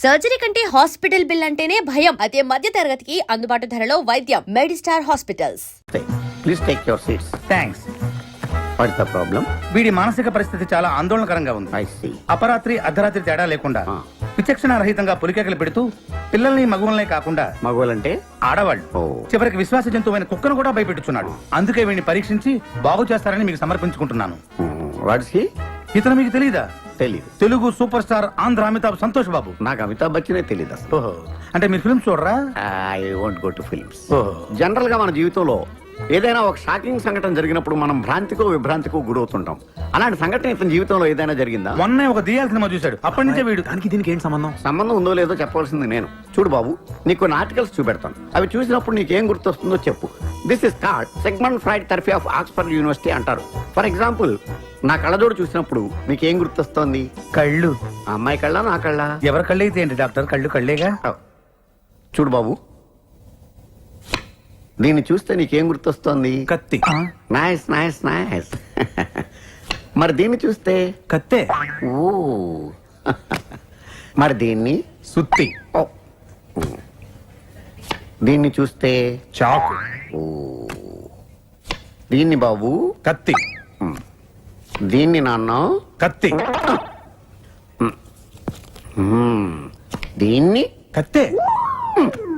Surgery కంటే hospital bill అంటేనే భయం. అదే మధ్య తరగతికి అందుబాటు ధరలో వైద్యం. Medistar hospitals. Please take your seats. Thanks. What's the problem? వీడి మానసిక పరిస్థితి చాలా ఆందోళనకరంగా ఉంది. I see. అపరాత్రి అర్ధరాత్రి తేడా లేకుండా విచక్షణ రహితంగా పులికేకలు పెడుతూ పిల్లల్ని మగువలనే కాకుండా మగవాళ్ళంటే ఆడవాళ్ళు ఓ. చివరికి విశ్వాస జంతువైన కుక్కను కూడా భయపెట్టుచున్నాడు. అందుకే వీడిని పరీక్షించి బాగు చేస్తారని మీకు సమర్పించుకుంటున్నాను. Watts he? ఇతను మీకు తెలీదా? తెలీదు. Telugu super star Andhra Amitabh Santosh Babu. నాకు అమితాబ్ బచ్చనే తెలీదు అసలు. ఓహో, అంటే మీరు ఫిల్మ్స్ చూడరా? I won't go to films. ఓహో. జనరల్ గా మన జీవితంలో ఏదైనా ఒక షాకింగ్ సంఘటన జరిగినప్పుడు మనం భ్రాంతికో విభ్రాంతికో గురవుతుంటాం. అలాంటి సంఘటన ఇతని జీవితంలో ఏదైనా జరిగిందా? మొన్నే ఒక దియాల సినిమా చూశాడు. అప్పటి నుంచే వీడు దానికి దీనికి ఏంటి సంబంధం? సంబంధం ఉందో లేదో చెప్పవలసింది నేను. చూడు బాబు, నీకు కొన్ని ఆర్టికల్స్ చూపెడతాను. అవి చూసినప్పుడు నీకేం గుర్తొస్తుందో చెప్పు. This is called segment fried therapy of Oxford university అంటారు. ఫర్ ఎగ్జాంపుల్, నా కళ్ళజోడు చూసినప్పుడు నీకేం గుర్తొస్తోంది? కళ్ళు. ఆ అమ్మాయి కళ్ళ, నా కళ్ళ? ఎవరి కళ్ళు అయితే ఏంటి డాక్టర్, కళ్ళు కళ్ళేగా. చూడు బాబు, దీన్ని చూస్తే నీకేం గుర్తొస్తోంది? కత్తి. Nice nice nice. మరి దీన్ని చూస్తే? కత్తే. ఓ. మరి దీన్ని? సుత్తి. ఓ. దీన్ని చూస్తే? చాకు. ఓ. దీన్ని బాబు? కత్తి. దీన్ని నాన్న? కత్తి. దీన్ని? కత్తే.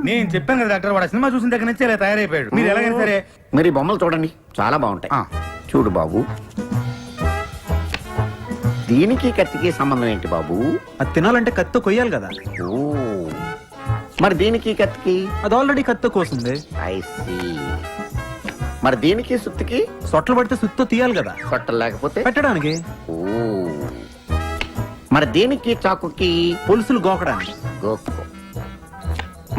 నేను చెప్పాను కదా డాక్టర్, వాడు సినిమా చూసిన దగ్గర నుంచి ఇలా తయారైపోయాడు. మీరు ఎలాగైనా సరే మరి బొమ్మలు చూడండి, చాలా బాగుంటాయి. చూడు బాబు, దీనికి కత్తికి సంబంధం ఏంటి బాబు? అది తినాలంటే కత్తి కొయ్యాలి కదా. ఓ. మరి దీనికి కత్తికి? అది ఆల్రెడీ కత్తి కోసింది. I see. మరి దీనికి సుత్తికి? సొట్లు పడితే సుత్తో తీయాలి కదా. సొట్టలు లేకపోతే పెట్టడానికి. ఓ. మరి దీనికి చాకుకి? పులుసులు గోకడానికి. గోకు.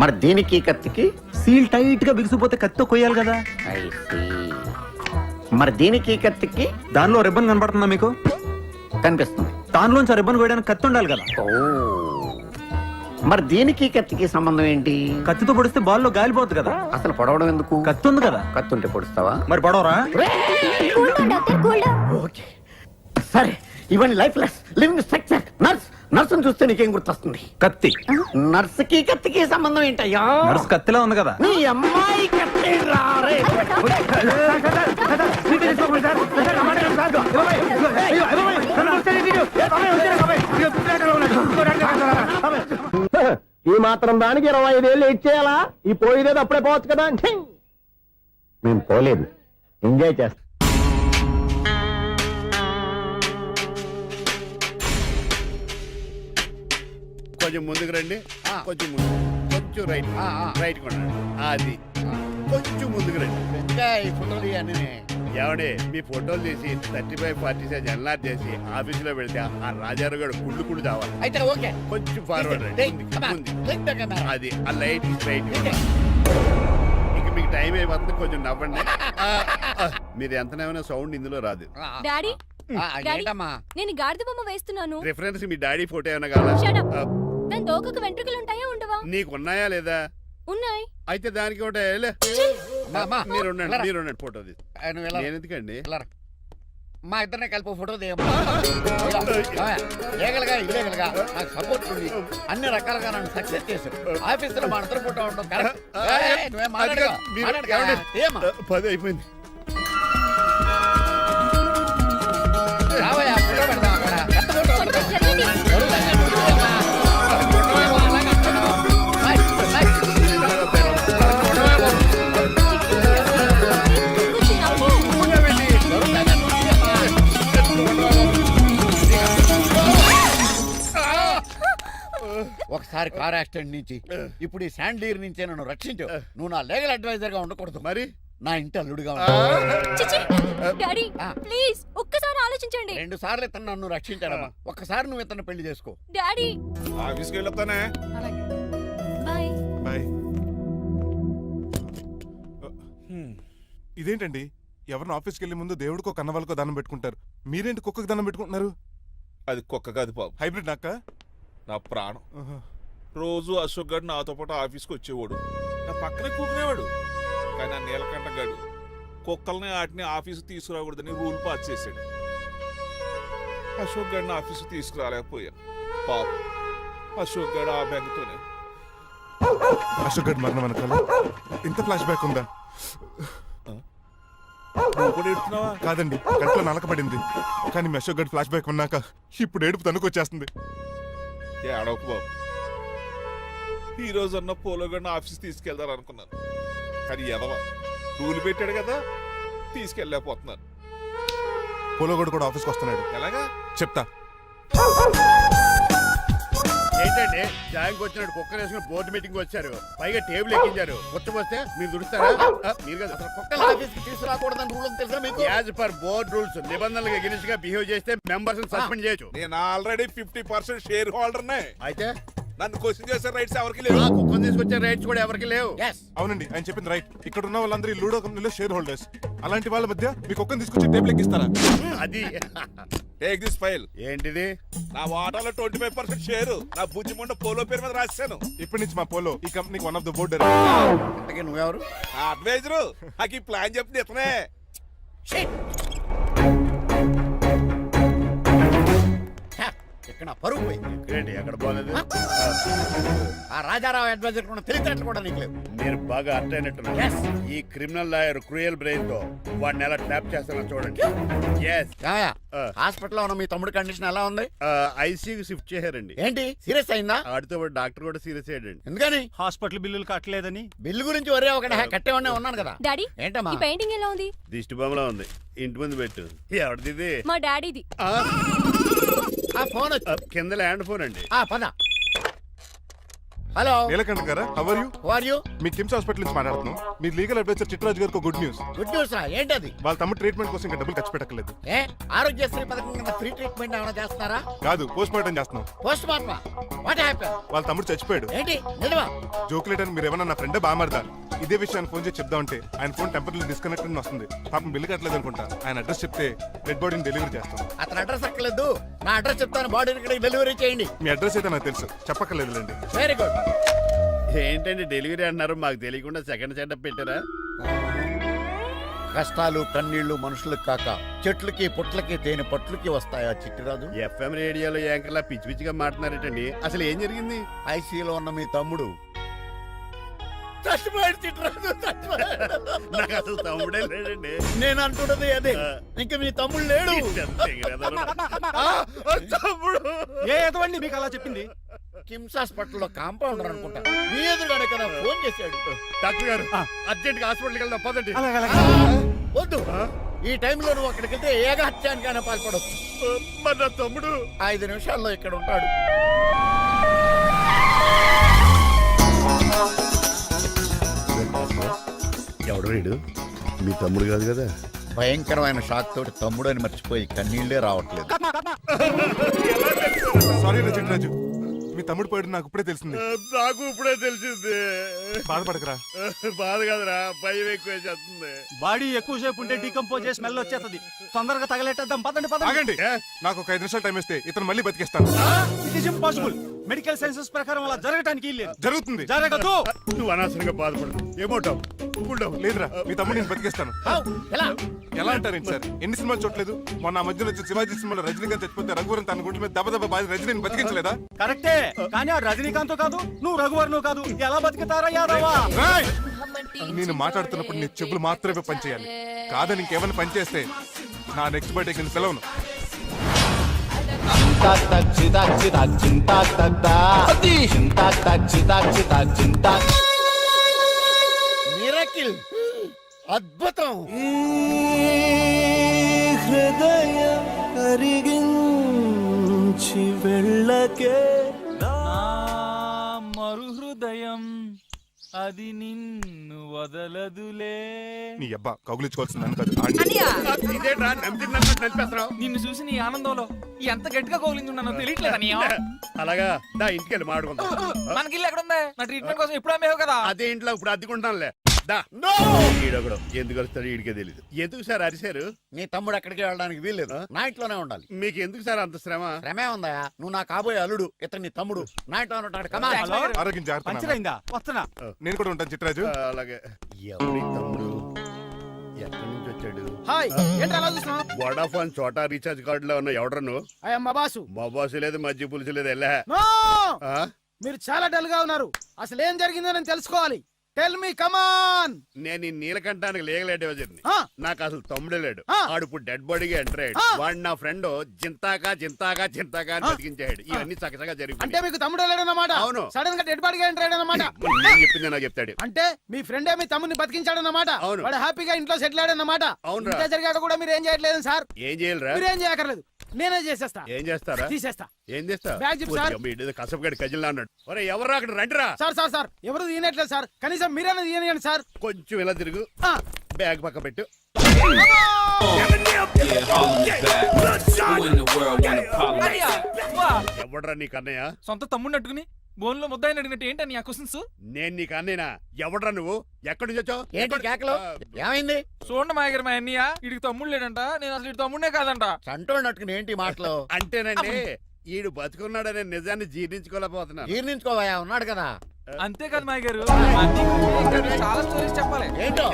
మరి దీనికి కత్తికి? సీల్ టైట్ గా బిగిసిపోతే కత్తి కొయ్యాలి కదా. I see. మరి దీనికి కత్తికి? దానిలో రిబ్బన్ కనబడుతుందా మీకు? కనిపిస్తుంది. దానిలోంచి ఆ రిబ్బన్ కొయ్యడానికి కత్తి ఉండాలి కదా. ఓ. మరి దీనికి కత్తికి సంబంధం ఏంటి? కత్తితో పొడిస్తే బాల్లో గాలిపోద్ది కదా. అసలు పొడవడం ఎందుకు? కత్తి ఉంది కదా. కత్తి ఉంటే పొడుస్తావా? మరి పొడవరా? ఓకే, సరే. ఇవన్నీ లైఫ్ లెస్ లివింగ్ స్ట్రక్చర్. నర్సును చూస్తే నీకేం గుర్తొస్తుంది? కత్తి. నర్సుకి కత్తికి సంబంధం ఏంటయ్యా? నర్సు కత్తిలా ఉంది కదా. నీ అమ్మాయి కత్తి రారే. ఈ మాత్రం దానికి 25 ఏళ్ళు ఇచ్చేయాలా? ఈ పోయేదేదో అప్పుడే పోవచ్చు కదా. మేము పోలేదు, ఎంజాయ్ చేస్తాం. కొంచెం ముందుకు రండి, కొంచెం ముందు, కొంచెం రైట్, రైట్ కొనండి. అది కొంచెం ముందుకు రండి. ఇంకా ఈ ఫోటోలు ఇవన్నీ ఏమండి, మీ ఫోటోలు తీసి 35-40 సైజ్ ఎన్లార్ చేసి ఆఫీసులో పెడితే ఆ రాజారావు గారు కుళ్ళు తావాలి. అయితే ఓకే, కొంచెం ఫార్వర్డ్ రండి. అది ఆ లైట్ స్ట్రైట్. ఇక మీకు టైం అయిపోతుంది, కొంచెం నవ్వండి. మీరు ఎంతనేమైనా సౌండ్ ఇందులో రాదు. డాడీ, నేను గాడిద బొమ్మ వేస్తున్నాను. రిఫరెన్స్ మీ డాడీ ఫోటో ఏమైనా కావాలా? దాని దోకకు వెంట్రుకలు ఉంటాయా ఉండవా? నీకు ఉన్నాయా లేదా? ఉన్నాయి. అయితే దానికి ఒకటే మీరు ఉండండి, ఫోటో నేను ఎందుకండి? మా ఇద్దరినే కలిపి ఫోటో లీగల్గా ఇల్లీగల్గా నాకు సపోర్ట్ ఉంది. అన్ని రకాలుగా నన్ను సక్సెస్ చేశారు. ఆఫీసులో మా ఇద్దరు ఫోటో ఉండడం కరెక్ట్. 10 అయిపోయింది. రావయ్యా, ఫోటో పెడదాం అక్కడ. ఒకసారి కార్ యాక్సిడెంట్ నుంచి, ఇప్పుడు ఈ శాండ్లీర్ నుంచే నన్ను రక్షించావు. నువ్వు నా లీగల్ అడ్వైజర్ గా ఉండకూడదు, మరి నా ఇంటి అల్లుడుగా డాడీ ప్లీజ్ ఒక్కసారి ఆలోచించండి. 2 సార్లు ఇతను నన్ను రక్షించాడమ్మా. ఒక్కసారి నువ్వు ఇతను పెళ్లి చేసుకో. డాడీ ఆఫీస్కి వెళ్ళొస్తానే. బాయ్. బాయ్. ఇదేంటండి, ఎవరిని ఆఫీస్కి వెళ్ళే ముందు దేవుడికో కన్నవాళ్ళకో దండం పెట్టుకుంటారు, మీరేంటి కుక్కకి దండం పెట్టుకుంటున్నారు? అది కుక్క కాదు బాబు, హైబ్రిడ్ నక్క. నా ప్రాణం. రోజు అశోక్ గడు నాతో పాటు ఆఫీస్కి వచ్చేవాడు, నా పక్కనే కూకునేవాడు. కానీ ఆ నీలకంఠ గడు కుక్కల్ని వాటిని ఆఫీసు తీసుకురాకూడదని రూల్ పాస్ చేశాడు. అశోక్ గడిని ఆఫీసు తీసుకురాలేకపోయా. పాపం అశోక్ గడు ఆ బెంగతోనే. అశోక్ గడ్ మరణం వెనకాల ఇంత ఫ్లాష్ బ్యాక్ ఉందా? నువ్వు కూడా ఎడుతున్నావా? కాదండి, కంట్లో నలకబడింది. కానీ మీ అశోక్ గడ్ ఫ్లాష్ బ్యాక్ ఉన్నాక ఇప్పుడు ఏడుపు తనుకొచ్చేస్తుంది. ఏడవకు బాబు. ఈ రోజన్న పోలో గడిని ఆఫీస్ తీసుకెళ్దాం అనుకున్నాను, కానీ ఎదవ రూల్ పెట్టాడు కదా, తీసుకెళ్ళలేకపోతున్నాను. పోలోగోడు కూడా ఆఫీస్కి వస్తున్నాడు. ఎలాగా చెప్తా. ఏంటండి జాయింగ్ వచ్చినట్టు కుక్కర్ వేసుకుని బోర్డు మీటింగ్ వచ్చారు, పైగా టేబుల్ ఎక్కించారు. వస్తే మీరు దుడుస్తారా? మీరు కదా అసలు కుక్కల ఆఫీస్కి తీసుకురాకూడదని రూల్ తెలుసా మీకు? యాజ్ పర్ బోర్డ్ రూల్స్ నిబంధనలకు ఎగిరిస్ట్ గా బిహేవ్ చేస్తే మెంబర్స్ సస్పెండ్ చేయొచ్చు. నేను ఆల్రెడీ 50% షేర్ హోల్డర్నే. అయితే నన్ను క్వశ్చన్ చేసే రైట్స్ ఎవరికి లేవు. కుక్కను తీసుకొచ్చే రైట్స్ కూడా ఎవరికి లేవు. అవునండి, ఆయన చెప్పింది రైట్. ఇక్కడ ఉన్న వాళ్ళందరూ ఈ లూడో కంపెనీలో షేర్ హోల్డర్స్. అలాంటి వాళ్ళ మధ్య మీకు ఒక్కని తీసుకొచ్చి టేబుల్ ఎక్కిస్తారా? అది టేక్ దిస్ ఫైల్. ఏంటిది? నా వాటాలో 25% షేరు నా బుజ్జిమండ పోలో పేరు మీద రాశాను. ఇప్పటి నుంచి మా పోలో ఈ కంపెనీకి వన్ ఆఫ్ ద బోర్డర్. ఇంతకీ నువ్వెవరు? నా అడ్వైజరు. నాకు ఈ ప్లాన్ చెప్పింది ఇతనే. ఇక్కడ పరుగు పోయి ఏంటి ఎక్కడ పోలేదు? ఆ రాజారావు అడ్వైజర్ కూడా తెలియటట్లు కూడా నీకు లేవు. మీరు బాగా అర్థ అయినట్టున్నారు. ఈ క్రిమినల్ లాయర్ క్రూయల్ బ్రెయిన్ తో వాడిని ఎలా ట్రాప్ చేస్తానో చూడండి. హాస్పిటల్లో ఉన్న మీ తమ్ముడు కండిషన్ ఎలా ఉంది? ఐసీయూకి షిఫ్ట్ చేశారండి. ఏంటి సీరియస్ అయిందా? ఆడితో పాటు డాక్టర్ కూడా సీరియస్ అయ్యాడండి. ఎందుకని? హాస్పిటల్ బిల్లులు కట్టలేదని. బిల్లు గురించి ఒరే ఒకటి కట్టేవాడినే ఉన్నాను కదా. డాడీ ఏంటమ్మా ఈ పెయింటింగ్ ఎలా ఉంది? దిష్టి బొమ్మలా ఉంది, ఇంటి ముందు పెట్టు. ఎవరిది? మా డాడీది. ఆ ఫోన్ కింద ల్యాండ్ ఫోన్ అండి. పద. హలో, నీలకంఠ గారా, how are you? Who are you? మీ కిమ్స్ హాస్పిటల్ నుంచి మాట్లాడుతున్నాం. మీ లీగల్ అడ్వైజర్ చిట్రాజు గారికి గుడ్ న్యూస్. గుడ్ న్యూస్ రా, ఏంటది? వాళ్ళ తమ్ముడు ట్రీట్మెంట్ కోసం ఇంకా డబ్బులు ఖర్చు పెట్టలేదు. ఆరోగ్యశ్రీ పథకం కింద ఫ్రీ ట్రీట్మెంట్ ఏమైనా చేస్తున్నారా? కాదు, పోస్ట్ మార్టం చేస్తున్నాం. పోస్ట్ మార్టమా? What happen? వాళ్ళ తమ్ముడు చచ్చిపోయాడు. ఏంటి నిజమా? జోకులేట్ అని మీరు ఏమన్నా నా ఫ్రెండ్ బామర్దా? ఇదే విషయాన్ని ఫోన్ చేసి చెప్దామంటే ఆయన ఫోన్ టెంపరీ డిస్కనెక్ట్ అని వస్తుంది. పాపం బిల్లు కట్టలేదు అనుకుంటా. ఆయన అడ్రస్ చెప్తే డెడ్ బాడీని డెలివరీ చేస్తాం. అతను అడ్రస్ అక్కర్లేదు, నా అడ్రస్ చెప్తాను, బాడీని ఇక్కడికి డెలివరీ చేయండి. మీ అడ్రస్ అయితే నాకు తెలుసు, చెప్పక్కర్లేదులేండి. Very good. ఏంటండి డెలివరీ అన్నారు, మాకు తెలియకుండా సెకండ్ సెటప్ పెట్టారా? కష్టాలు కన్నీళ్లు మనుషులకు కాక చెట్లకి పుట్లకి తేనె పట్లకి వస్తాయా చిట్టిరాజు? ఎఫ్ఎం రేడియోలో యాంకర్లా పిచ్చి పిచ్చిగా మాట్లాడారేటండి. అసలు ఏం జరిగింది? ఐసీయూలో ఉన్న మీ తమ్ముడు చచ్చిపోయాడు చిట్టిరాజు, చచ్చిపోయాడు. నాకు అసలు తమ్ముడే లేడండి. నేను అంటున్నది అదే, ఇంకా మీ తమ్ముడు లేడు. తమ్ముడు ఏ ఎదవండి మీకు అలా చెప్పింది? కిమ్స్ హాస్పిటల్లో కాంపౌండర్ అనుకుంటా, మీ ఎదురుగానే కదా ఫోన్ చేశాడు. డాక్టర్ గారు అర్జెంట్ గా హాస్పిటల్కి వెళ్దాం పదండి. వద్దు, ఈ టైంలో నువ్వు అక్కడికి వెళ్తే ఏకహత్యానికైనా పాల్పడవచ్చు. మరి నా తమ్ముడు 5 నిమిషాల్లో ఇక్కడ ఉంటాడు. ఎవడు వీడు? మీ తమ్ముడు కాదు కదా? భయంకరమైన షాక్ తోటి తమ్ముడు అని మర్చిపోయి కన్నీళ్లే రావట్లేదు. సారీ రా చిట్రాజు, మీ తమ్ముడు పోయాడు నాకు ఇప్పుడే తెలిసింది. నాకు ఇప్పుడే తెలిసింది. బాధపడకరా. బాధ కాదురా, భయం ఎక్కువ చేస్తుంది. బాడీ ఎక్కువసేపు ఉంటే డీకంపోజ్ చేసి స్మెల్ వచ్చేస్తుంది. తొందరగా తగలెట్టేద్దాం, పదండి పదండి. ఆగండి, నాకు ఒక 5 నిమిషాలు టైం ఇస్తే ఇతను మళ్ళీ బతికేస్తాను. It is impossible. Medical sciences ప్రకారం అలా జరగటానికి లేదు. జరుగుతుంది. జరగదు. నువ్వు అనవసరంగా బాధపడదు. ఏమోటావు? లేదురా, మీ తమ్ముడు నేను బతికేస్తాను. ఎలా అంటారేంటి సార్? ఎన్ని సినిమాలు చూడలేదు? మొన్న మధ్యలో వచ్చిన శివాజీ సినిమాలో రజనీకాంత్ చచ్చిపోతే రఘువరన్ తన గుండె మీద దెబ్బ బాధ రజనీని బతికించలేదా? కరెక్టే, కానీ ఆ రజనీకాంత్ కాదు, నువ్వు రఘువర్ను కాదు. ఎలా బతుకుతారా యాదవా? రాయ్! నేను మాట్లాడుతున్నప్పుడు నీ చెప్పులు మాత్రమే పనిచేయాలి. కాదని ఇంకేమైనా పనిచేస్తే నా నెక్స్ట్ బర్త్డేకి నేను సెలవును. మిరకిల్, అద్భుతం. హృదయం కరిగించి వెళ్ళకే మరు హృదయం అది నిన్ను వదలదులే. నీ అబ్బా కౌగులించుకోవాల్సింది నన్ను కాదు. ఇదేంట్రా నమ్మినట్టు నడిపేస్తున్నావు? నిన్ను చూసి నీ ఆనందంలో ఎంత గట్టిగా కౌగిలించున్నానో తెలియట్లేదా? అలాగా దా ఇంటికి వెళ్ళి మాడుకుందాం. మనకి ఇల్లు ఎక్కడ ఉంది? నా ట్రీట్మెంట్ కోసం ఎప్పుడు అమ్మేవు కదా. అదే ఇంట్లో ఇప్పుడు అద్దెకుంటానులే. దా. ఈడొకడు ఎందుకు వస్తాడు ఈడికే తెలీదు. ఎందుకు సార్ అరిశారు? నీ తమ్ముడు ఎక్కడికి వెళ్ళడానికి వీల్లేదు, నా ఇంట్లోనే ఉండాలి. మీకు ఎందుకు సార్ అంత శ్రమ? శ్రమే ఉందా? నువ్వు నా కాబోయే అల్లుడు, ఇతను నీ తమ్ముడు, నా ఇంట్లో ఉంటాడు. కమా. ఆరోగ్యం జాగ్రత్త. పంచరైందా? వస్తున్నా. నేను కూడా ఉంటాను చిట్రాజు. అలాగే. ఎవరి తమ్ముడు? ఎక్కడి నుంచి వచ్చాడు హాయ్ ఏంటి అలా చూస్తున్నావు? వడాఫోన్ చోటా రీఛార్జ్ కార్డు లో ఉన్న ఎవడ్రా నువ్వు? అయ్యా మా బాసు. మా బాసు లేదు మజ్జి పులుసు లేదు వెళ్ళా నో! ఆ? మీరు చాలా డల్ గా ఉన్నారు. అసలు ఏం జరిగిందో నేను తెలుసుకోవాలి. టెల్ మీ కమాన్. నేను ఈ నీలకంఠానికి లేగలేడు వజర్ని ఆ. నాకు అసలు తమ్ముడే లేడు ఆ. ఆడు ఇప్పుడు డెడ్ బాడీగా ఎంటర్ అయ్యాడు ఆ. వాడు నా ఫ్రెండ్ జింతాగా అని బతికించాడు ఇవన్నీ చక్కగా అంటే జరిగి మీకు తమ్ముడు లేడన్నమాట. అవును. సడన్ గా డెడ్ బాడీగా ఎంటర్ అయ్యాడన్నమాట. నేను చెప్పింది నాకు చెప్తాడు అంటే మీ ఫ్రెండే మీ తమ్ముని బతికించాడన్నమాట. అవును. వాడు హ్యాపీగా ఇంట్లో సెటిల్ అయ్యాడన్నమాట. అవునురా. ఇంత జరిగాక కూడా మీరు ఏం చేయట్లేదు సార్. ఏం చేయాలిరా మీరేం చేయక్కర్లేదు, నేనే చేసేస్తా. ఏం చేస్తారా తీసేస్తా. ఏం చేస్తా బ్యాగ్ చెప్పు సార్. కసపగడి కజిల్లా అన్నాడు ఒరే ఎవరు అక్కడ రండిరా సార్ సార్ సార్ ఎవరు తీయనట్లేదు సార్. కనీసం మీరైనా తీయనియండి సార్. కొంచెం ఇలా తిరుగు ఆ. బ్యాగ్ పక్క పెట్టు ఎవడ్రా నీకు అన్నయ్య సొంత తమ్ముడిని అట్టుకుని బోన్లో ముద్దాయిని అడిగినట్టు ఏంటని ఆ క్వశ్చన్స్? నేను నీకు అన్నయ్యనా ఎవడ్రా నువ్వు ఎక్కడి నుంచి వచ్చావు ఏంటి కేకలు ఏమైంది? చూడండి మా దగ్గర మా అన్నయ్య ఇడికి తమ్ముడు లేడంట. నేను అసలు ఇటు తమ్ముడే కాదంట. చంటోడు నట్టుకుని ఏంటి మాటలు? అంటేనండి ఈడు బతుకున్నాడనే నిజాన్ని జీర్ణించుకోలేకపోతున్నాను జీర్ణించుకోవయా ఉన్నాడు కదా. అంతేకాదు మా గారు చాలా స్టోరీస్ చెప్పాలి. ఏంటో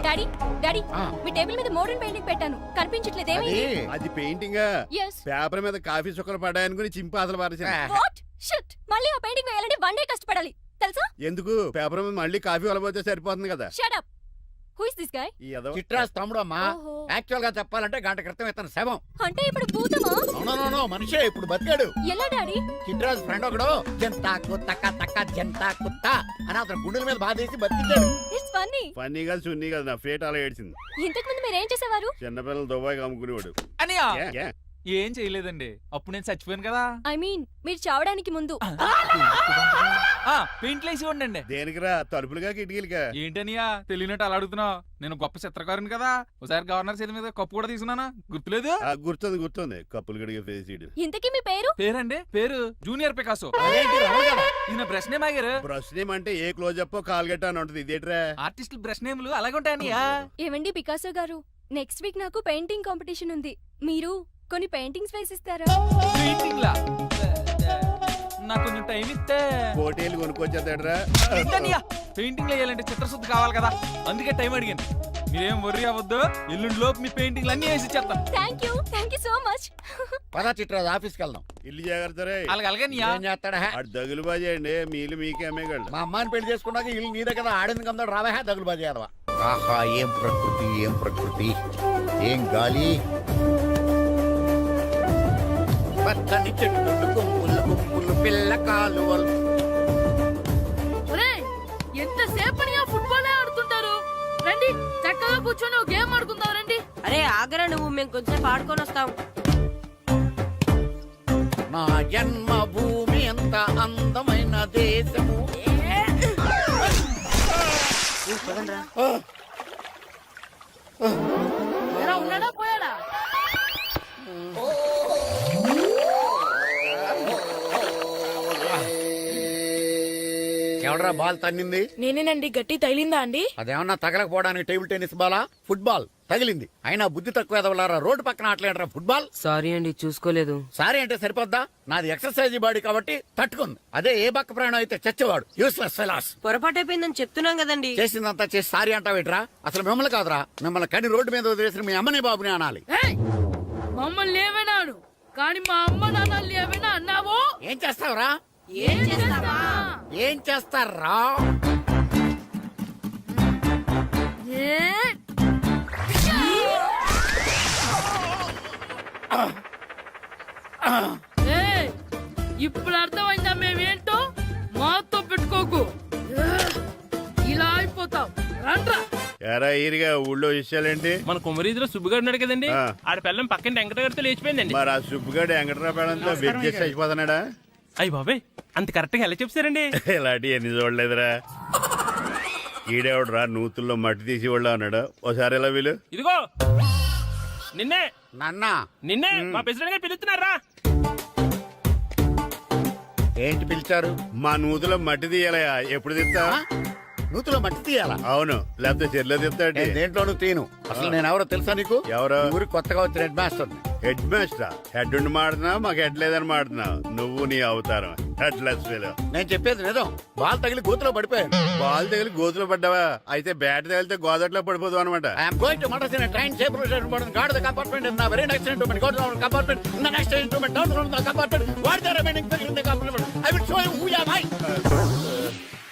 డాడీ డాడీ ఆ. మీ టేబుల్ మీద మోడర్న్ పెయింటింగ్ పెట్టాను, కనిపించట్లేదు. అది ఏమైంది? అది పెయింటింగ్ ఎస్. పేపర్ మీద కాఫీ చుక్కలు పడ్డాయనుకుని చింపి అసలు పారేసాను వాట్ షిట్. మళ్ళీ ఆ పెయింటింగ్ వేయాలంటే 1 డే కష్టపడాలి తెలుసా? ఎందుకు పేపర్ మీద మళ్ళీ కాఫీ వలపోతే సరిపోతుంది కదా shut up. Who is this guy? ఈ ఎదవ. చిట్రాజ్ తమ్ముడు అమ్మా. ఓహో. యాక్చువల్ గా చెప్పాలంటే గంట క్రితం ఇతను శవం. అంటే ఇప్పుడు భూతమా? అవునో మనిషే ఇప్పుడు బతికాడు. ఎలా డాడీ? చిట్రాజ్ ఫ్రెండ్ ఒకడు జంతా కుత్త తక్క జంతా కుత్త అని అతను గుండెల మీద బాధేసి బతికించాడు. It's funny. ఫన్నీ కాదు సున్నీ కాదు నా ఫేట్ అలా ఏడ్చింది ఇంతకు ముందు మీరు ఏం చేసేవారు? చిన్నపిల్లలు దుబాయ్ అమ్ముకునేవాడు అనియా ఏ, ఏ? ఏం చేయలేదండి. అప్పుడు నేను చచ్చిపోయాను కదా. ఐ మీన్ మీరు చావడానికి ముందు. పెయింట్లు వేసి ఉండండి. దేనికిరా తలుపులుగా కిటికీలుగా ఏంటనియా తెలియనట్టు అలా అడుగుతున్నావు? నేను గొప్ప చిత్రకారుని కదా. ఒకసారి గవర్నర్ చేతి మీద కప్పు కూడా తీసుకున్నానా గుర్తులేదు? గుర్తుంది కప్పులు గడిగే ఫేస్ ఇంతకీ మీ పేరు? పేరండి పేరు జూనియర్ పికాసో. అదేంటి రమణ గారు? ఈయన బ్రష్ నేమ్ ఆగారు. బ్రష్ నేమ్ అంటే ఏ క్లోజప్ కాల్గట్ట అని ఉంటది ఇదేట్రా ఆర్టిస్టులు బ్రష్ నేమ్లు అలాగే ఉంటాయనియా. ఏమండి పికాసో గారు, నెక్స్ట్ వీక్ నాకు పెయింటింగ్ కాంపిటీషన్ ఉంది. మీరు కొన్ని పెయింటింగ్స్ వేసిస్తారా? పెయింటింగ్ లా నాకు కొంచెం టైం ఇస్తే. పోటీలు కొనుక్కొచ్చేదేట్రా ఏంటనియా పెయింటింగ్ వేయాలంటే చిత్రశుద్ధి కావాలి కదా, అందుకే టైం అడిగాను. మీరేం వర్రీ అవ్వద్దు, ఎల్లుండి లోపు మీ పెయింటింగ్లు అన్ని వేసి ఇచ్చేస్తాను. Thank you so much. పదా చిట్రాజ్ ఆఫీస్కి వెళ్దాం. ఇల్లు జాగ్రత్త రే అలాగనియా ఏం చేస్తాడా? ఆడు దగులు బాజీ అండి మీలు మీకే అమ్మేగాళ్ళు మా అమ్మాయిని పెళ్లి చేసుకున్నాక ఇల్లు నీదే కదా, ఆడింది కదా రావా దగులు బాజీ అదవా. ఆహా ఏం ప్రకృతి ఏం గాలి. పచ్చని చెట్లు గుంపులు పిల్ల కాలువలు. ఎంతసేపని ఫుట్బాల్ ఆడుతుంటారు? రండి చక్కగా కూర్చొని గేమ్ ఆడుకుందాం రండి. అరే ఆగరా నువ్వు, మేము కొంచెం ఆడుకొని వస్తాం. నా జన్మ భూమి ఎంత అందమైన దేశము. ఉన్నాడా పోయాడా? ఎవడరా బాల్ తన్నింది? నేనేనండి. గట్టి తగిలిందా అండి? అదేమన్నా తగలకపోవడానికి టేబుల్ టెన్నిస్ బాలా ఫుట్బాల్ తగిలింది. అయినా బుద్ధి తక్కువ ఎదవలారా రోడ్డు పక్కన ఆటలేడరా ఫుట్బాల్. సారీ అండి చూసుకోలేదు. సారీ అంటే సరిపోద్దా? నాది ఎక్సర్సైజ్ బాడీ కాబట్టి తట్టుకుంది. అదే ఏ బక్క ప్రాణం అయితే చచ్చేవాడు. Useless fellas. పొరపాటు అయిపోయిందని చెప్తున్నాం కదండి. చేసిందంతా చేసి సారీ అంటావేట్రా? అసలు మిమ్మల్ని కాదురా, మిమ్మల్ని కని రోడ్డు మీద వదిలేసిన మీ అమ్మని బాబుని అనాలి. మమ్మల్ని ఏమైనాడు కానీ మా అమ్మ నాన్నల్ని ఏమైనా అన్నావో? ఏం చేస్తావురా? ఏం చేస్తావా? ఏం చేస్తారా? ఇప్పుడు అర్థమైందా మేమేంటో? మాతో పెట్టుకోకు, ఇలా అయిపోతాం. రండ్రా. ఎరా ఈరిగా ఊళ్ళో విషయాలేంటి మన కుమరీధిలో సుబ్బుగాడు ఉన్నాడు కదండి, ఆ. ఆడ పిల్లం పక్కన వెంకటగారితో లేచిపోయిందండి. మరి ఆ సుబ్బుగాడు వెంకటరాపేడంతో వెజ్ చేసి చచ్చిపోతున్నాడా అయ్యి బాబాయ్ అంత కరెక్ట్ గా ఎలా చెప్తారండి? ఇలాంటి ఎన్ని చూడలేదురా ఈడేవడరా నూతుల్లో మట్టి తీసి వాళ్ళు అన్నాడు ఓసారి ఎలా వీలు ఇదిగో నిన్నే నాన్నా నిన్నే మా ప్రెసిడెంట్ గారు పిలుస్తున్నారా? ఏంటి పిలిచారు? మా నూతులో మట్టి తీయాలయా ఎప్పుడు తీస్తా నూతులో మట్టి తీయాలా? అవును లేకపోతే చెర్లో తీస్తాడు నేను దేంట్లోనూ తీను. అసలు నేను ఎవరో తెలుసా నీకు? ఎవరు? ఊరికి కొత్తగా వచ్చిన head master. Head master head ఉండి మాడుతున్నావు మాకు హెడ్ లేదని మాడుతున్నావు నువ్వు నీ అవతారం హెడ్ లెస్ ఫెలో. నేను చెప్పేది నిజం. బాల్ తగిలి గోతులో పడిపోయాను. బాల్ తగిలి గోతులో పడ్డావా? అయితే బ్యాట్ తగిలితే గోదట్లో పడిపోతావు అనమాట. I'm going to Madras in train safeguard the compartment in the very next instrument go to compartment in the next instrument down from the compartment what the remaining thing in the compartment I will show you who you are my.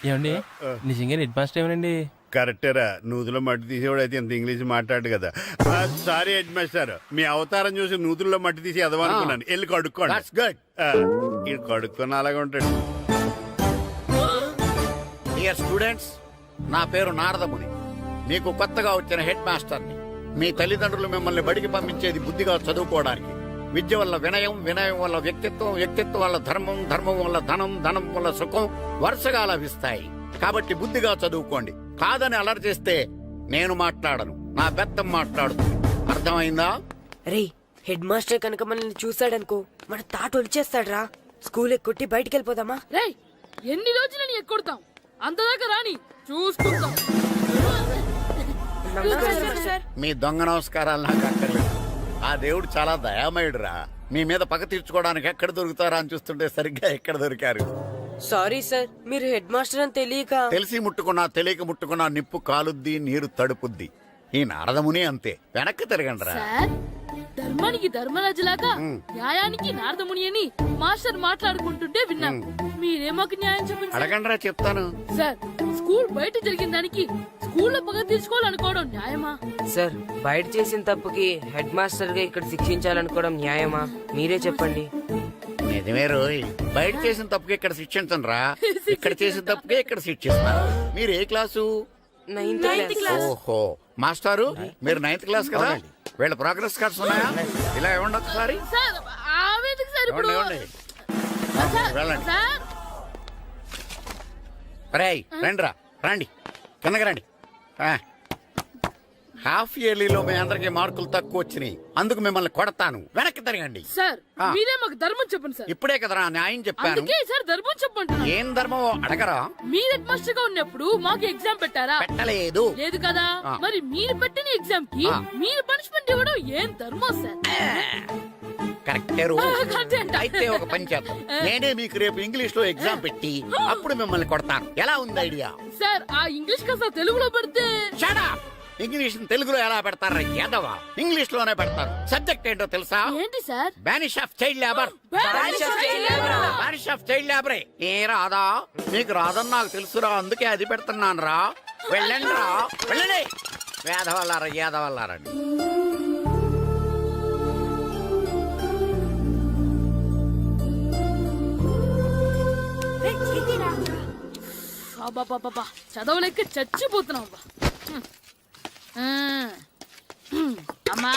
ఏమండి నిజంగా head master ఏమనండి? కరెక్టేరా, నూతులో మట్టి తీసేవాడు అయితే ఇంత English మాట్లాడు కదా. Sorry head master, మీ అవతారం చూసి నూతుల్లో మట్టి తీసి ఎదవనుకున్నాను. వెళ్ళి కడుక్కోండి. That's good. ఇది కడుక్కొని అలాగే ఉంటాడు. డియర్ స్టూడెంట్స్, నా పేరు నారదముని. మీకు కొత్తగా వచ్చిన హెడ్ మాస్టర్ని. మీ తల్లిదండ్రులు మిమ్మల్ని బడికి పంపించేది బుద్ధిగా చదువుకోవడానికి. విద్య వల్ల వినయం, వినయం వల్ల వ్యక్తిత్వం, వ్యక్తిత్వం వల్ల ధర్మం, ధర్మం వల్ల ధనం, ధనం వల్ల సుఖం వరుసగా లభిస్తాయి. కాబట్టి బుద్ధిగా చదువుకోండి. కాదని అలర్ చేస్తే నేను మాట్లాడను, నా బెత్తం మాట్లాడుతుంది. అర్థమైందా? రే హెడ్ మాస్టర్ కనుక మనల్ని చూసాడనుకో మన తాట వచ్చేస్తాడ్రా. స్కూల్ ఎక్కొట్టి బయటికి వెళ్ళిపోదామా? రే ఎన్ని రోజులు నీ ఎక్కొడతాం, అంతదాకా రాని చూసుకుంటాం. మీ దొంగ నమస్కారాలు నాకు అక్కర్లేదు. ఆ దేవుడు చాలా దయామయుడురా. మీ మీద పగ తీర్చుకోవడానికి ఎక్కడ దొరుకుతారా అని చూస్తుంటే సరిగ్గా ఎక్కడ దొరికారు. సారీ సార్, మీరు హెడ్ మాస్టర్ అని తెలియక. తెలిసి ముట్టుకున్నా తెలియక ముట్టుకున్నా నిప్పు కాలుద్ది, నీరు తడుపుద్ది. ఈ నారదముని అంతే. వెనక్కి తిరగండి రా. సార్ ధర్మానికి ధర్మరాజులాగా న్యాయానికి నారదముని అని మాస్టర్ మాట్లాడుకుంటుంటే విన్నాం. మీరేమాకు న్యాయం చెప్పండి. అడగండి రా, చెప్తాను. సార్ స్కూల్ బయట జరిగిన దానికి స్కూల్లో పగ తీర్చుకోవాలనుకోవడం న్యాయమా? సార్ బయట చేసిన తప్పుకి హెడ్ మాస్టర్ గా ఇక్కడ శిక్షించాలనుకోవడం న్యాయమా? మీరే చెప్పండి. నిజమే రోయ్, బయట చేసిన తప్పుకి ఇక్కడ శిక్షించను రా. ఇక్కడ చేసిన తప్పుకే ఇక్కడ శిక్షిస్తున్నారు. మీరు ఏ క్లాసు? 9th class. ఓహో, మాస్టారు మీరు 9th క్లాస్ కదా. వీళ్ళ ప్రోగ్రెస్ కార్డ్స్ ఉన్నాయా? ఇలా ఇవ్వండి ఒకసారి. సార్ ఆవేదకు సార్ ఇప్పుడు ఇవ్వండి. వెళ్ళండి. సార్ రేయ్ రండి రా, రండి కిందకి రండి. హాఫ్ ఇయర్లీలో మీ అందరికి మార్కులు తక్కువ వచ్చినాయి, అందుకు మిమ్మల్ని కొడతాను. వెనక్కి తిరగండి. సార్ మీరే మాకు ధర్మం చెప్పండి సార్. ఇప్పుడే కదరా న్యాయం చెప్పాను. అందుకే సార్ ధర్మం చెప్పంటున్నా. ఏం ధర్మం అడగరా? మీరు హెడ్ మాస్టర్ గా ఉన్నప్పుడు మాకు ఎగ్జామ్ పెట్టారా? పెట్టలేదు. లేదు కదా. మరి మీరు పెట్టిన ఎగ్జామ్ కి మీరు పనిష్మెంట్ ఇవ్వడం ఏం ధర్మం సార్? కరెక్టే. అయితే ఒక పని చేద్దాం, నేనే మీకు రేపు ఇంగ్లీష్ లో ఎగ్జామ్ పెట్టి అప్పుడు మిమ్మల్ని కొడతాను. ఎలా ఉంది ఐడియా? సార్ ఆ ఇంగ్లీష్ కాస్త తెలుగులో పెడితే. ఇంగ్లీష్ తెలుగులో ఎలా పెడతారా యాదవా? ఇంగ్లీష్ లోనే పెడతారు. సబ్జెక్ట్ ఏంటో తెలుసా? ఏంటి sir? Banish of child labour. Banish of child లేబరే. ఏ రాదా? మీకు రాదని నాకు తెలుసురా, అందుకే అది పెడుతున్నాను రా. వెళ్ళండి రా, వెళ్ళండి. వేదవల్లారా, యాదవల్లారండి. బాబా చదవలేక చచ్చిపోతున్నాం. అమ్మా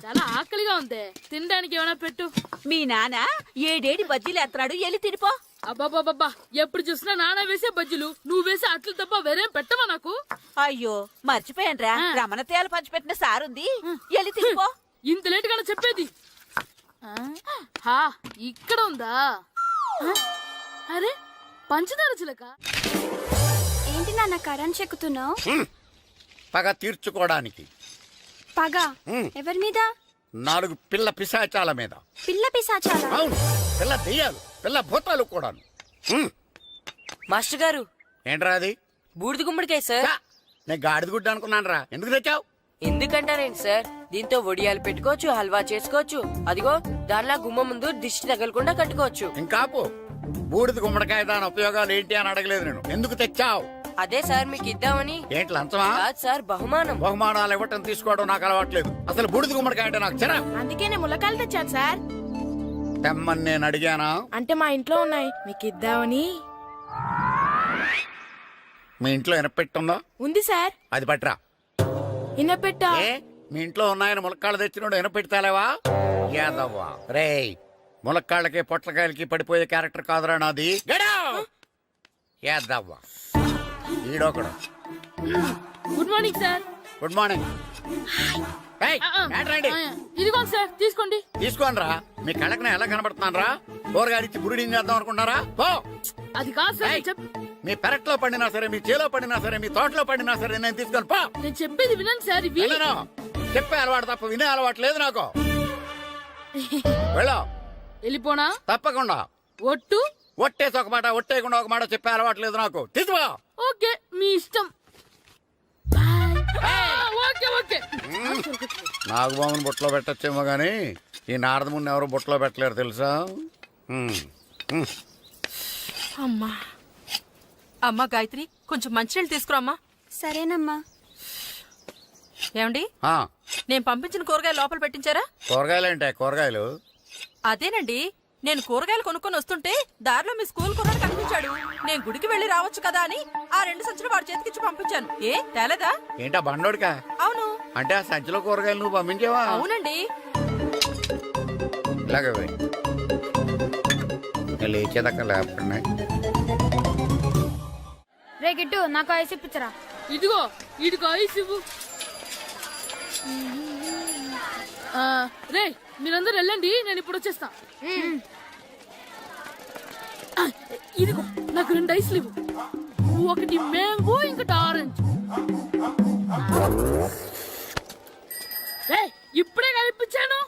చాలా ఆకలిగా ఉంది, తినడానికి ఏమైనా పెట్టు. మీ నాన్న ఏడేడి బజ్జీలు ఎత్తాడు, ఎల్లి తినిపో. అబ్బాబాబా ఎప్పుడు చూసినా నాన్న వేసే బజ్జీలు, నువ్వు వేసే అట్లు తప్ప వేరేం పెట్టవా నాకు? అయ్యో మర్చిపోయానురా, రమణ తేలు పంచిపెట్టిన సారుంది, ఎల్లి తినిపో. ఇంత లేట్ గా చెప్పేది. ఇక్కడ ఉందా? అరే పంచదార చిలక. ఏంటి నాన్న కరెంట్ చెక్కుతున్నావు? పగ తీర్చుకోవడానికి. పగ ఎవరి మీద? 4 పిల్ల పిశాచాల మీద. పిల్ల పిశాచాల? అవును, పిల్ల దెయ్యాలు, పిల్ల భూతాలు కూడా. మాస్టర్ గారు ఏంట్రా అది? బూడిద గుమ్మడికాయ సార్. నేను గాడిద గుడ్డ అనుకున్నాను రా. ఎందుకు తెచ్చావు? ఎందుకంటారేంటి సార్, దీంతో వడియాలు పెట్టుకోవచ్చు, హల్వా చేసుకోవచ్చు. అదిగో దానిలా గుమ్మ ముందు దిష్టి తగలకుండా కట్టుకోవచ్చు. ఇంకాపు, బూడిద గుమ్మడికాయ దాని ఉపయోగాలు ఏంటి అని అడగలేదు నేను. ఎందుకు తెచ్చావు? అదే సార్ మీకు ఇద్దామని. ఏంటి లంచమా? కాదు సార్, బహుమానం. బహుమానాలు ఇవ్వటం తీసుకోవడం నాకు అలవాట్లేదు. అసలు బూడిద గుమ్మడికాయ అంటే నాకు చిరా. అందుకే నేను ములకాయలు తెచ్చాను సార్. తెమ్మని నేను అడిగానా? అంటే మా ఇంట్లో ఉన్నాయి, మీకు ఇద్దామని. మీ ఇంట్లో ఎనపెట్టుందా? ఉంది సార్. అది పట్రా. ఇనపెట్టా? మీ ఇంట్లో ఉన్నాయని ములక్కాళ్ళు తెచ్చినోడు ఎనపెడతాలేవా? యాదవ్వా రేయ్, ములక్కాళ్ళకి పొట్లకాయలకి పడిపోయే క్యారెక్టర్ కాదురా నాది. యాదవ్వా ఈడొకడు. Good morning sir. Good morning. ఇదిగో సార్ తీసుకోండి. తీసుకోండి రా. మీ కళ్ళకి నేను ఎలా కనబడుతున్నాను రా? కూరగాయలిచ్చి బురుడీని చేద్దాం అనుకుంటారా? అది కాదు సార్. మీ పెరట్లో పండినా సరే, మీ చేలో పండినా సరే, మీ తోటలో పండినా సరే నేను తీసుకొని పో. నేను చెప్పేది వినండి సార్. చెప్పే అలవాటు తప్ప వినే అలవాటు లేదు నాకు. వెళ్ళో. వెళ్ళిపోనా? తప్పకుండా. ఒట్టు? ఒట్టేసి ఒక మాట, ఒట్టేయకుండా ఒక మాట చెప్పే అలవాట్లేదు నాకు. తీసుకో. ఓకే, మీ ఇష్టం. బాయ్. Okay okay. నాగబాబుని బుట్టలో పెట్టచ్చేమో గానీ ఈ నారదముని ఎవరు బుట్టలో పెట్టలేరు తెలుసా. అమ్మా అమ్మా గాయత్రి, కొంచెం మంచినీళ్ళు తీసుకురామ్మా. సరేనమ్మా. ఏమండి, ఆ, నేను పంపించిన కూరగాయలు లోపల పెట్టించారా? కూరగాయలేంటే కూరగాయలు? అదేనండి, నేను కూరగాయలు కొనుక్కొని వస్తుంటే దారిలో మీ స్కూల్ కుర్రాడు కనిపించాడు. నేను గుడికి వెళ్లి రావచ్చు కదా అని ఆ 2 సంచులు వాడి చేతికిచ్చి పంపించాను. ఏ తేలేదా? ఏంటా బండోడికా? అవును. అంటే ఆ సంచిలో కూరగాయలు నువ్వు పంపించావా? అవునండి. ఇలాగే లేచేదాకా లేకుండా. రే గిట్టు, నాకు ఐస్ ఇప్పించరా. ఇదిగో ఇదిగో ఐస్ ఇవ్వు. రే మీరందరూ వెళ్ళండి, నేను ఇప్పుడు వచ్చేస్తా. ఇదిగో నాకు 2 ఐస్లు ఇవ్వు. ఒకటి మ్యాంగో, ఇంకటి ఆరెంజ్. ఇప్పుడే కనిపించాను.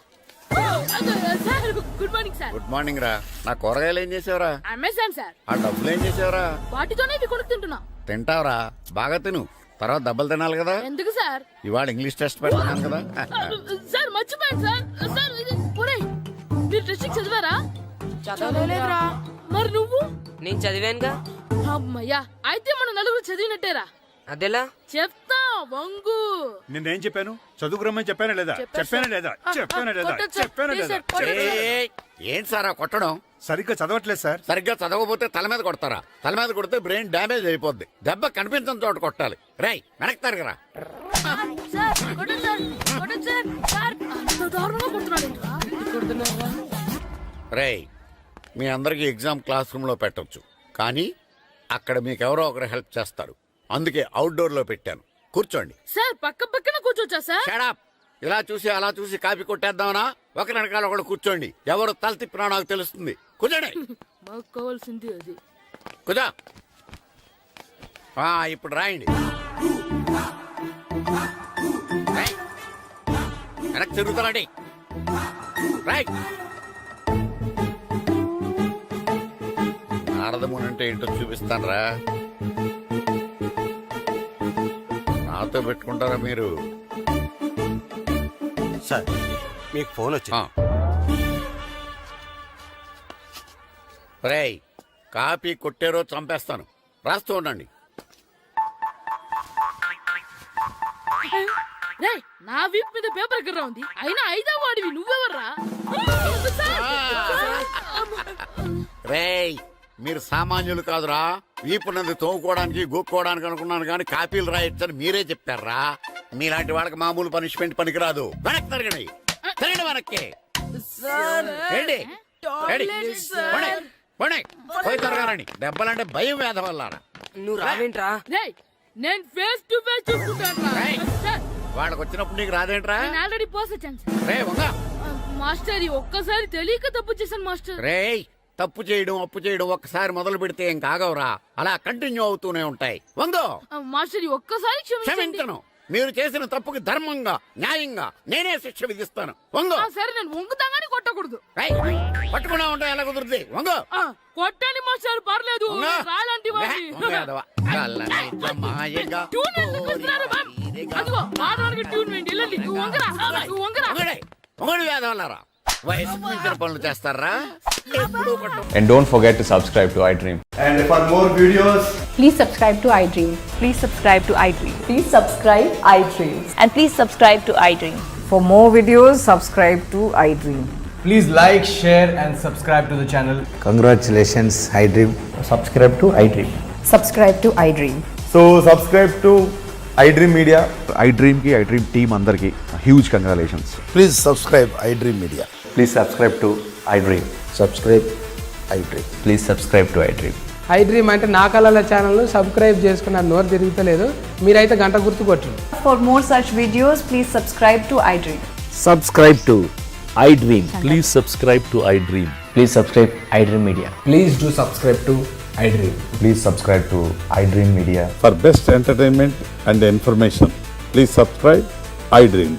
Sir good morning sir. Good morning రా. నా కూరగాయలు ఏం చేసావురా? Amazon sir. ఆ డబ్బులు ఏం చేసావురా? వాటితోనే ఇవి కొనుక్కు తింటున్నా. తింటావురా, బాగా తిను. తర్వాత దెబ్బలు తినాలి కదా. ఎందుకు సార్? ఇవాళ ఇంగ్లీష్ టెస్ట్ పెడతాను కదా. సార్ మర్చిపోయాను సార్. సార్ ఇది ఒరేయ్, మీరు టెస్టింగ్ చదివారా? చదవలేదురా. మరి నువ్వు? నేను చదివానుగా. అమ్మయ్యా, అయితే మన నలుగురు చదివినట్టేరా. అదెలా? చెప్తా వంగు. నిన్నేం చెప్పాను? చదువుకురమ్మని చెప్పానా లేదా? చెప్పానా లేదా? చెప్పానా లేదా? చెప్పానా లేదా? ఏంటి సార్ ఆ కొట్టడం? సరిగ్గా చదవట్లేదు సార్. సరిగ్గా చదవకపోతే తల మీద కొడతారా? తల మీద కొడితే బ్రెయిన్ డ్యామేజ్ అయిపోద్ది. దెబ్బ కనిపించని చోట కొట్టాలి. రై వెనక్కి తరగరా. రై మీ అందరికి ఎగ్జామ్ క్లాస్ రూమ్ లో పెట్టొచ్చు, కానీ అక్కడ మీకు ఎవరో ఒకరు హెల్ప్ చేస్తారు. అందుకే అవుట్డోర్ లో పెట్టాను. కూర్చోండి. సార్ పక్క పక్కన కూర్చోచ్చా సార్? Shut up. ఇలా చూసి అలా చూసి కాపీ కొట్టేద్దామనా? ఒకరి వెనకాల ఒకడు కూర్చోండి. ఎవరు తల తిప్పినా నాకు తెలుస్తుంది. కూర్చోండి. మాకు కావాల్సింది అది. కూర్చో. ఇప్పుడు రాయండి. వెనక్కి తిరుగుతారండి. రాయ్. నారదముని అంటే ఏంటో చూపిస్తాను రా. నాతో పెట్టుకుంటారా మీరు? సార్ మీకు ఫోన్ వచ్చింది. రేయ్ కాపీ కొట్టారో చంపేస్తాను. రాస్తూ ఉండండి. రే నా వీప్ మీద పేపర్ కర్ర ఉంది, అయినా 5వ వాడివి నువ్వెవర్రా? రేయ్ మీరు సామాన్యులు కాదురా. వీపున్నది తోముకోవడానికి గోక్కోవడానికి అనుకున్నాను, కానీ కాపీలు రాయొచ్చని మీరే చెప్పారా. మీలాంటి వాళ్ళకి మామూలు పనిష్మెంట్ పనికిరాదు. వెనక్కి తిరగండి. తిరగండి వెనక్కి. పోయి తిరగారండి. దెబ్బలంటే భయం వేద వల్ల. నువ్వు రావేంట్రా? నేను ఫేస్ టు ఫేస్ చూసుకుంటాను. వాళ్ళకి వచ్చినప్పుడు నీకు రాదేంట్రా? నేను ఆల్రెడీ పోస్ వచ్చాను రే వంగా. మాస్టర్ ఒక్కసారి తెలియక తప్పు చేశాను మాస్టర్. రేయ్ తప్పు చేయడం అప్పు చేయడం ఒక్కసారి మొదలు పెడితే ఏం కాగవరా. అలా కంటిన్యూ అవుతూనే ఉంటాయి. వందో. మాస్టర్ ఒక్కసారి క్షమించను. మీరు చేసిన తప్పుకి ధర్మంగా న్యాయంగా నేనే శిక్ష విధిస్తాను. వంగో. సరే నేను వంగుతాగానే కొట్టకూడదు. పట్టుకున్నా ఉంటా ఎలా కుదురుతుంది. వంగో. కొట్టండి మాస్టర్ పర్లేదు. రాలాంటి వయసు మించిన పనులు చేస్తారా? And don't forget to subscribe to iDream. And for more videos, Please subscribe to iDream. Please subscribe to iDream. Please subscribe iDream. And please subscribe to iDream. For more videos, subscribe to iDream. Please like, share and subscribe to the channel. Congratulations, iDream. Subscribe to iDream. Subscribe to iDream. So subscribe to iDream Media. iDream ki iDream team andarki huge congratulations. Please subscribe iDream Media. Please subscribe to iDream. Subscribe iDream. Please subscribe to iDream. iDream అంటే నా కళల channel subscribe చేసుకున్న నోరు తిరుగుతలేదు. మీరైతే గంట గుర్తు కొట్టండి. For more such videos, please subscribe to iDream. Subscribe to iDream. Please subscribe to iDream. Please subscribe iDream Media. Please do subscribe to iDream. Please subscribe to iDream Media. For best entertainment and information, please subscribe iDream.